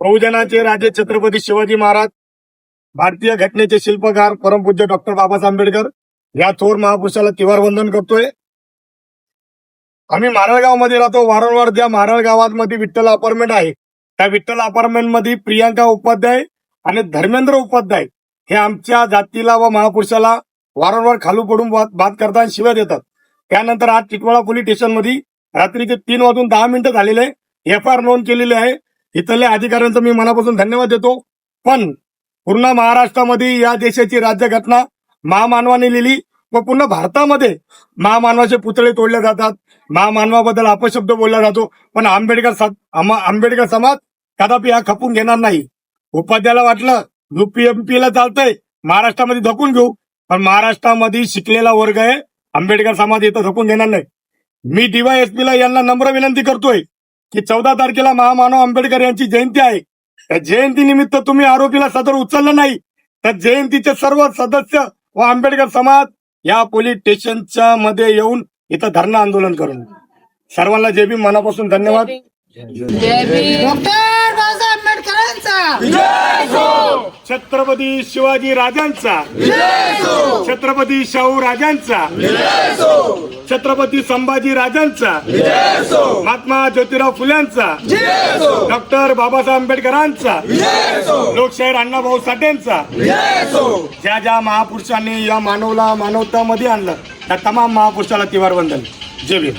बहुजनाचे राजे छत्रपती शिवाजी महाराज, भारतीय घटनेचे शिल्पकार परमपूज्य डॉक्टर बाबासाहेब आंबेडकर या थोर महापुरुषाला तिवार वंदन करतोय। आम्ही मारळगाव मध्ये राहतो। वारंवार ज्या मारळ गावामध्ये विठ्ठल अपार्टमेंट आहे त्या विठ्ठल अपार्टमेंट मध्ये प्रियांका उपाध्याय आणि धर्मेंद्र उपाध्याय हे आमच्या जातीला व महापुरुषाला वारंवार खालू पडून बात करतात, शिव्या देतात। त्यानंतर आज टिटवाळा पोलीस स्टेशन मध्ये रात्रीचे 3:10 झालेले FIR नोंद केलेली आहे। इथल्या अधिकाऱ्यांचा मी मनापासून धन्यवाद देतो। पण पूर्ण महाराष्ट्रामध्ये या देशाची राज्यघटना महामानवाने लिहिली व पूर्ण भारतामध्ये महामानवाचे पुतळे तोडले जातात, महामानवाबद्दल अपशब्द बोलला जातो, पण आंबेडकर समाज कदापि हा खपून घेणार नाही। उपाध्यायाला वाटलं UP-MP ला चालतंय, महाराष्ट्रामध्ये धकून घेऊ, पण महाराष्ट्रामध्ये शिकलेला वर्ग आहे, आंबेडकर समाज इथं धकून घेणार नाही। मी DYSP ला यांना नम्र विनंती करतोय की 14 तारखेला महामानव आंबेडकर यांची जयंती आहे। त्या जयंतीनिमित्त तुम्ही आरोपीला सदर उचललं नाही तर जयंतीचे सर्व सदस्य व आंबेडकर समाज या पोलीस स्टेशनच्या मध्ये येऊन इथं धरणं आंदोलन करून सर्वांना जय भीम, मनापासून धन्यवाद। डॉक्टर बाबासाहेब आंबेडकरांचा छत्रपती शिवाजी राजांचा, छत्रपती शाहू राजांचा, छत्रपती संभाजी राजांचा, महात्मा ज्योतिराव फुल्यांचा, डॉक्टर बाबासाहेब आंबेडकरांचा, लोकशाहीर अण्णाभाऊ साठेंचा, ज्या ज्या महापुरुषांनी या मानवतामध्ये आणलं त्या तमाम महापुरुषाला तिवार वंदन। जय भीम।